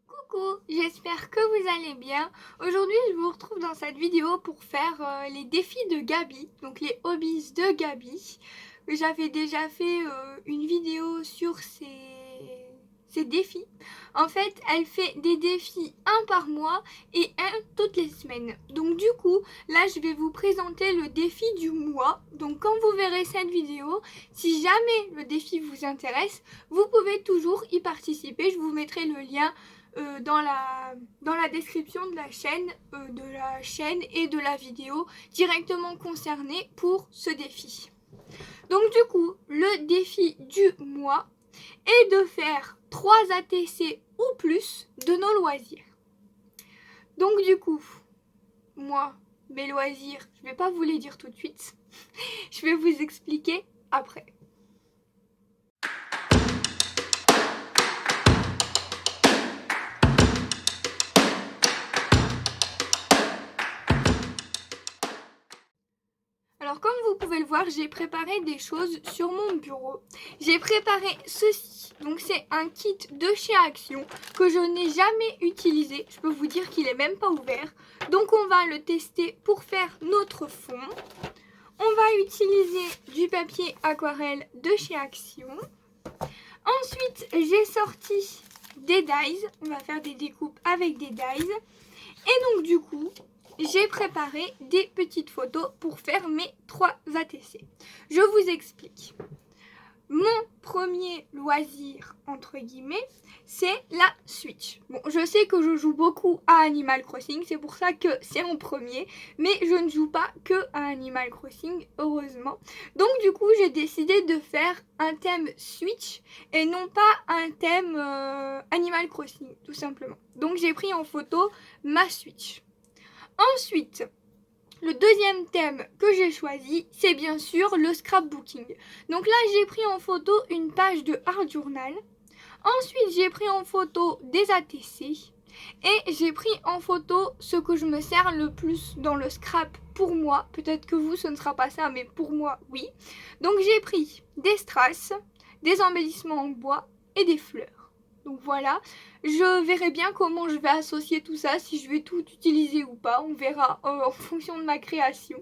Coucou, j'espère que vous allez bien. Aujourd'hui, je vous retrouve dans cette vidéo pour faire les défis de Gabi, donc les hobbies de Gabi. J'avais déjà fait une vidéo sur ces défis. En fait, elle fait des défis un par mois et un toutes les semaines. Donc du coup, là, je vais vous présenter le défi du mois. Donc quand vous verrez cette vidéo, si jamais le défi vous intéresse, vous pouvez toujours y participer. Je vous mettrai le lien dans la description de la chaîne et de la vidéo directement concernée pour ce défi. Donc du coup, le défi du mois est de faire 3 ATC ou plus de nos loisirs. Donc du coup, moi, mes loisirs, je ne vais pas vous les dire tout de suite. Je vais vous expliquer après. Alors comme vous pouvez le voir, j'ai préparé des choses sur mon bureau. J'ai préparé ceci, donc c'est un kit de chez Action que je n'ai jamais utilisé. Je peux vous dire qu'il est même pas ouvert. Donc on va le tester pour faire notre fond. On va utiliser du papier aquarelle de chez Action. Ensuite, j'ai sorti des dies. On va faire des découpes avec des dies. Et donc du coup, j'ai préparé des petites photos pour faire mes 3 ATC. Je vous explique. Mon premier loisir, entre guillemets, c'est la Switch. Bon, je sais que je joue beaucoup à Animal Crossing, c'est pour ça que c'est en premier, mais je ne joue pas que à Animal Crossing, heureusement. Donc du coup, j'ai décidé de faire un thème Switch et non pas un thème Animal Crossing, tout simplement. Donc j'ai pris en photo ma Switch. Ensuite, le deuxième thème que j'ai choisi, c'est bien sûr le scrapbooking. Donc là, j'ai pris en photo une page de Art Journal. Ensuite, j'ai pris en photo des ATC. Et j'ai pris en photo ce que je me sers le plus dans le scrap pour moi. Peut-être que vous, ce ne sera pas ça, mais pour moi, oui. Donc j'ai pris des strass, des embellissements en bois et des fleurs. Donc voilà, je verrai bien comment je vais associer tout ça, si je vais tout utiliser ou pas, on verra en fonction de ma création.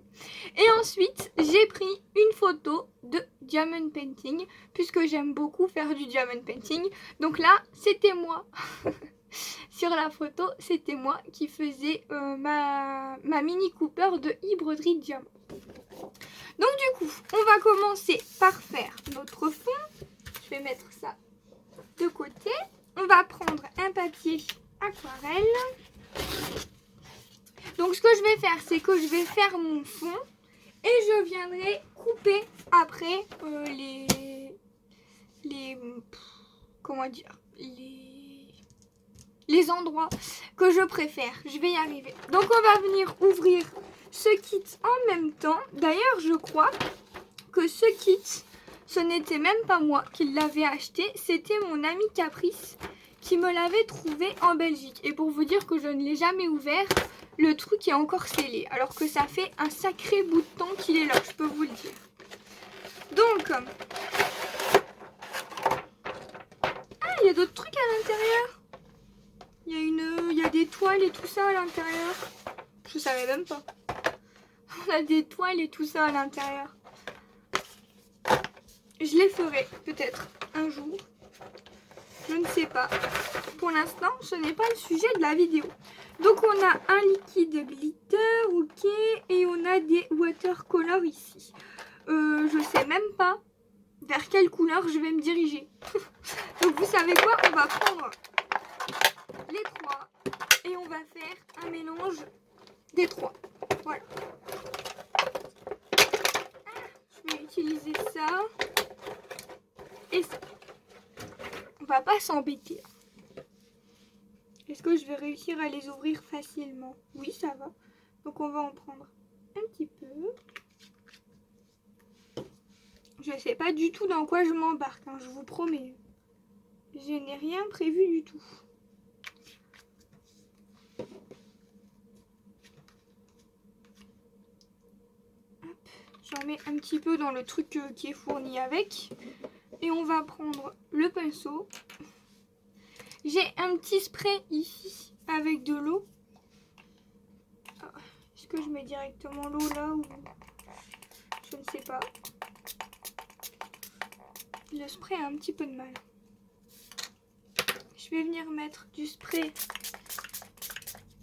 Et ensuite, j'ai pris une photo de diamond painting, puisque j'aime beaucoup faire du diamond painting. Donc là, c'était moi. Sur la photo, c'était moi qui faisais ma Mini Cooper de broderie diamant. Donc du coup, on va commencer par faire notre fond. Je vais mettre ça de côté. On va prendre un papier aquarelle. Donc ce que je vais faire, c'est que je vais faire mon fond et je viendrai couper après comment dire, les endroits que je préfère. Je vais y arriver. Donc on va venir ouvrir ce kit en même temps. D'ailleurs, je crois que ce kit, ce n'était même pas moi qui l'avais acheté, c'était mon ami Caprice qui me l'avait trouvé en Belgique. Et pour vous dire que je ne l'ai jamais ouvert, le truc est encore scellé, alors que ça fait un sacré bout de temps qu'il est là, je peux vous le dire. Donc, il y a d'autres trucs à l'intérieur. Il y a des toiles et tout ça à l'intérieur. Je savais même pas. On a des toiles et tout ça à l'intérieur. Je les ferai peut-être un jour. Je ne sais pas. Pour l'instant, ce n'est pas le sujet de la vidéo. Donc on a un liquide glitter, ok, et on a des watercolors ici. Je sais même pas vers quelle couleur je vais me diriger. Donc vous savez quoi? On va prendre les 3 et on va faire un mélange des 3. Voilà. Je vais utiliser ça et ça. On va pas s'embêter. Est-ce que je vais réussir à les ouvrir facilement? Oui, ça va. Donc on va en prendre un petit peu. Je sais pas du tout dans quoi je m'embarque, hein, je vous promets. Je n'ai rien prévu du tout. J'en mets un petit peu dans le truc qui est fourni avec. Et on va prendre le pinceau. J'ai un petit spray ici avec de l'eau. Est-ce que je mets directement l'eau là ou je ne sais pas. Le spray a un petit peu de mal. Je vais venir mettre du spray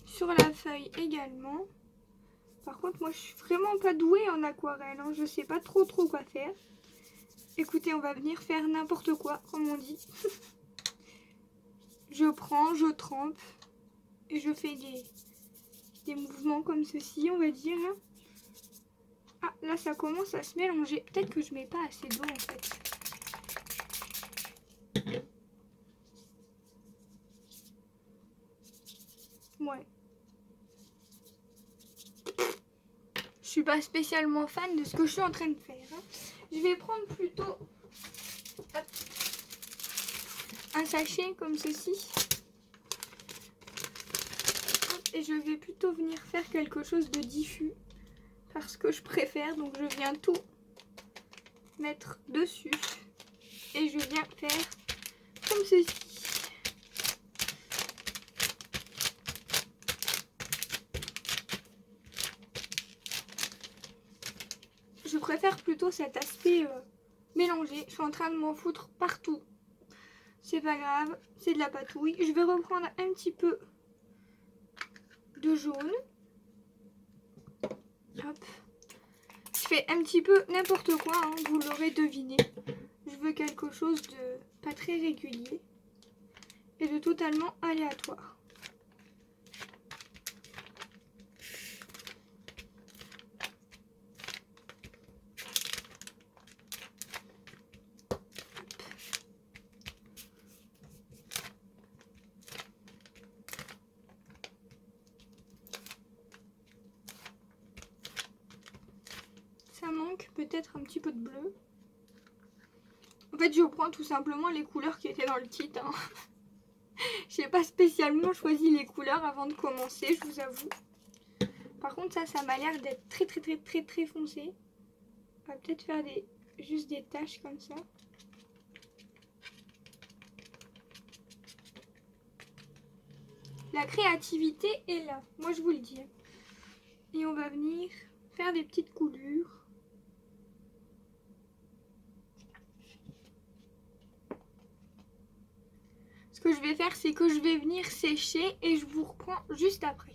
sur la feuille également. Par contre, moi, je suis vraiment pas douée en aquarelle. Hein. Je sais pas trop quoi faire. Écoutez, on va venir faire n'importe quoi, comme on dit. Je prends, je trempe et je fais des mouvements comme ceci, on va dire. Ah, là, ça commence à se mélanger. Peut-être que je mets pas assez d'eau, en fait. Ouais. Je suis pas spécialement fan de ce que je suis en train de faire. Hein. Je vais prendre plutôt un sachet comme ceci. Et je vais plutôt venir faire quelque chose de diffus. Parce que je préfère. Donc je viens tout mettre dessus. Et je viens faire comme ceci. Je préfère plutôt cet aspect mélangé. Je suis en train de m'en foutre partout. C'est pas grave, c'est de la patouille. Je vais reprendre un petit peu de jaune. Hop. Je fais un petit peu n'importe quoi, hein, vous l'aurez deviné. Je veux quelque chose de pas très régulier et de totalement aléatoire. Ça manque peut-être un petit peu de bleu. En fait, je prends tout simplement les couleurs qui étaient dans le kit. Hein. J'ai pas spécialement choisi les couleurs avant de commencer, je vous avoue. Par contre, ça m'a l'air d'être très foncé. On va peut-être faire juste des taches comme ça. La créativité est là, moi je vous le dis. Et on va venir faire des petites coulures. Ce que je vais faire, c'est que je vais venir sécher et je vous reprends juste après.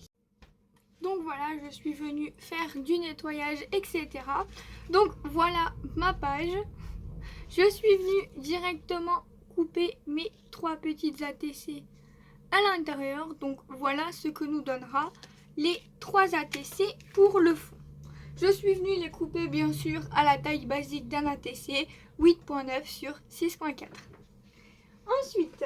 Donc voilà, je suis venue faire du nettoyage, etc. Donc voilà ma page. Je suis venue directement couper mes 3 petites ATC à l'intérieur. Donc voilà ce que nous donnera les 3 ATC pour le fond. Je suis venue les couper bien sûr à la taille basique d'un ATC 8.9 sur 6.4. Ensuite,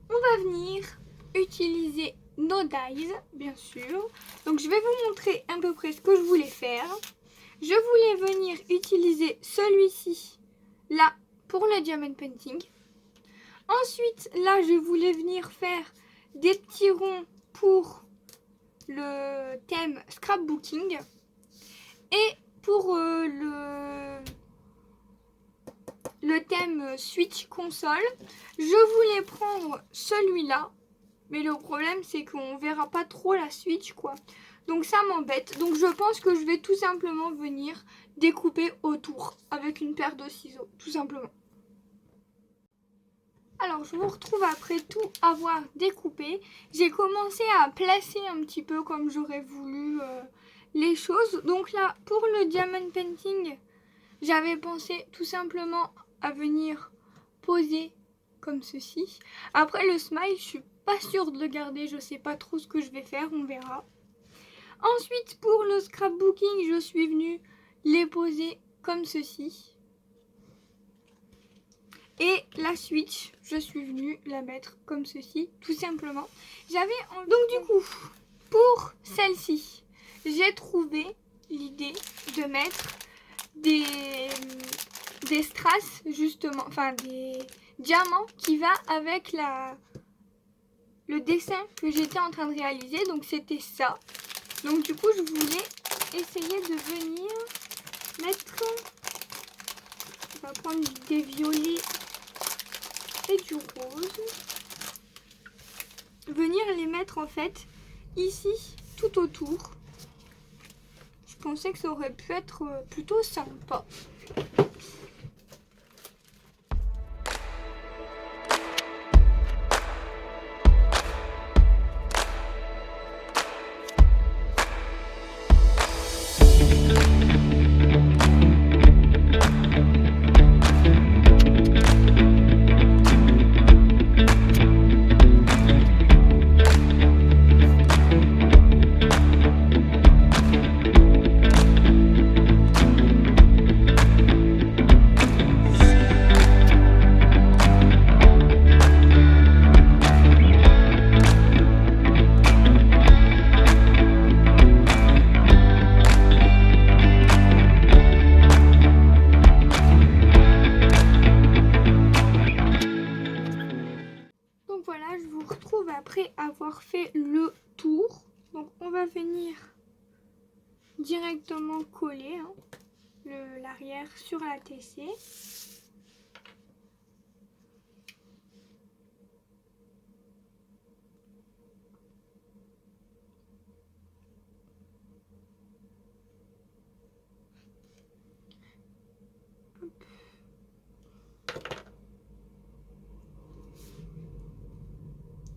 on va venir utiliser nos dies, bien sûr. Donc je vais vous montrer à peu près ce que je voulais faire. Je voulais venir utiliser celui-ci, là, pour le diamond painting. Ensuite, là, je voulais venir faire des petits ronds pour le thème scrapbooking. Et pour le thème Switch console, je voulais prendre celui-là. Mais le problème, c'est qu'on verra pas trop la Switch, quoi. Donc ça m'embête. Donc je pense que je vais tout simplement venir découper autour avec une paire de ciseaux, tout simplement. Alors je vous retrouve après tout avoir découpé. J'ai commencé à placer un petit peu comme j'aurais voulu les choses. Donc là, pour le diamond painting, j'avais pensé tout simplement à venir poser comme ceci. Après le smile, je suis pas sûre de le garder, je sais pas trop ce que je vais faire, on verra. Ensuite, pour le scrapbooking, je suis venue les poser comme ceci. Et la Switch, je suis venue la mettre comme ceci, tout simplement. Donc du coup, pour celle-ci, j'ai trouvé l'idée de mettre des strass, justement, enfin des diamants qui va avec le dessin que j'étais en train de réaliser. Donc c'était ça. Donc du coup, je voulais essayer de venir mettre... On va prendre des violets et du rose. les mettre en fait ici tout autour. Je pensais que ça aurait pu être plutôt sympa. Voilà, je vous retrouve après avoir fait le tour. Donc on va venir directement coller l'arrière sur la TC.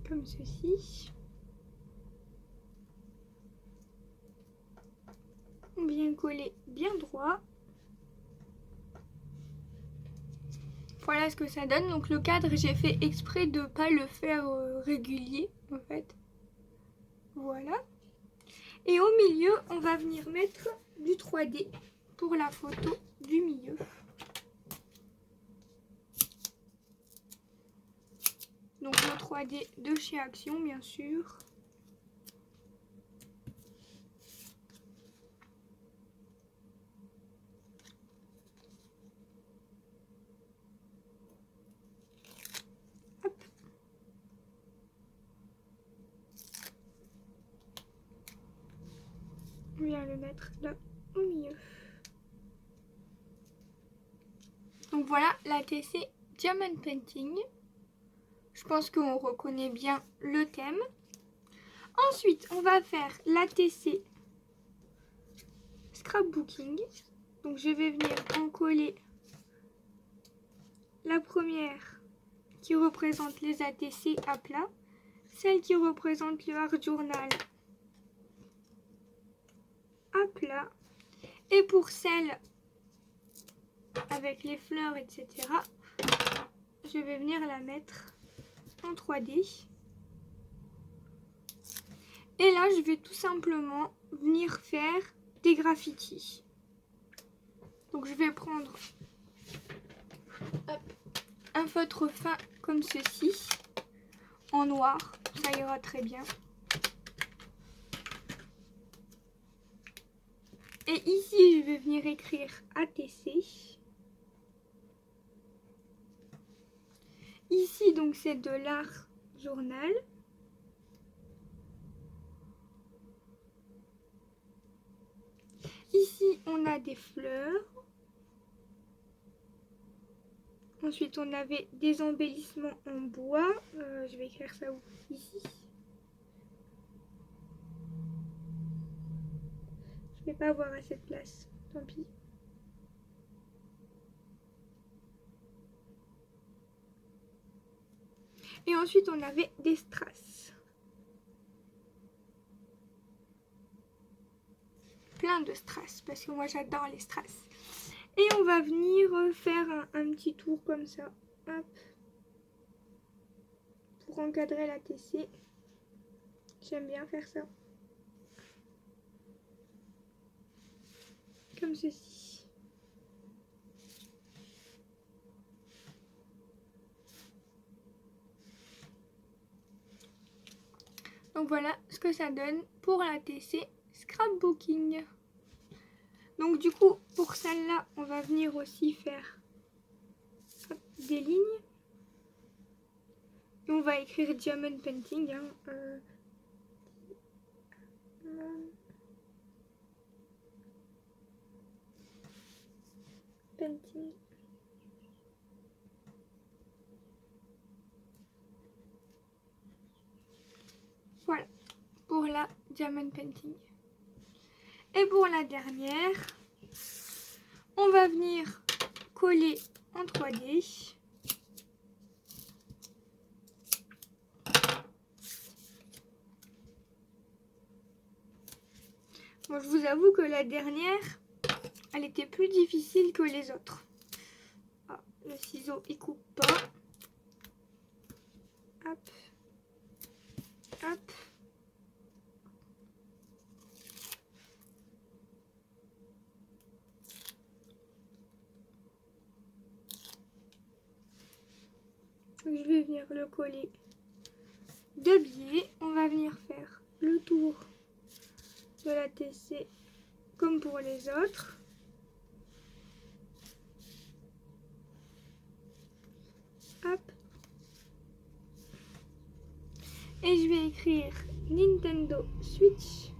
Comme ceci. Bien collé, bien droit. Voilà ce que ça donne. Donc le cadre, j'ai fait exprès de ne pas le faire régulier en fait. Voilà. Et au milieu, on va venir mettre du 3D pour la photo du milieu. Donc le 3D de chez Action, bien sûr. Hop. On vient le mettre là au milieu. Donc voilà la TC Diamond Painting. Je pense qu'on reconnaît bien le thème. Ensuite, on va faire la TC Scrapbooking. Donc je vais venir en coller la première qui représente les ATC à plat, celle qui représente le Art Journal à plat, et pour celle avec les fleurs, etc., je vais venir la mettre en 3D. Et là, je vais tout simplement venir faire des graffitis. Donc je vais prendre un feutre fin comme ceci, en noir, ça ira très bien. Et ici, je vais venir écrire ATC. Ici, donc, c'est de l'Art Journal. Ici, on a des fleurs. Ensuite, on avait des embellissements en bois. Je vais écrire ça où? Ici. Je vais pas avoir assez de place. Tant pis. Et ensuite, on avait des strass. Plein de strass, parce que moi, j'adore les strass. Et on va venir faire un petit tour comme ça. Hop. Pour encadrer la TC. J'aime bien faire ça. Comme ceci. Donc voilà ce que ça donne pour la TC Scrapbooking. Donc du coup, pour celle-là, on va venir aussi faire des lignes. Et on va écrire Diamond Painting. Painting. Voilà, pour la Diamond Painting. Et pour la dernière, on va venir coller en 3D. Bon, je vous avoue que la dernière, elle était plus difficile que les autres. Ah, le ciseau, il coupe pas. Hop. Hop. Je vais venir le coller de biais. On va venir faire le tour de la TC comme pour les autres. Hop. Et je vais écrire Nintendo Switch.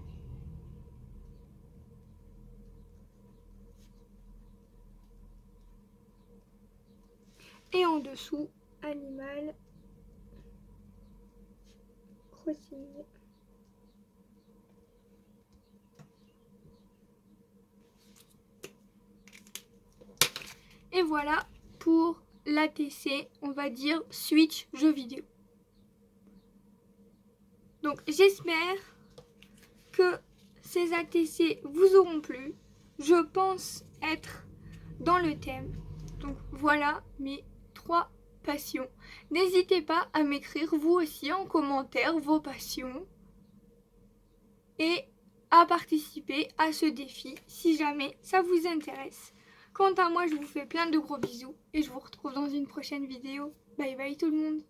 Et en dessous, Animal Crossing. Et voilà pour l'ATC, on va dire Switch jeux vidéo. Donc j'espère que ces ATC vous auront plu. Je pense être dans le thème. Donc voilà mes 3 passions. N'hésitez pas à m'écrire vous aussi en commentaire vos passions et à participer à ce défi si jamais ça vous intéresse. Quant à moi, je vous fais plein de gros bisous et je vous retrouve dans une prochaine vidéo. Bye bye tout le monde.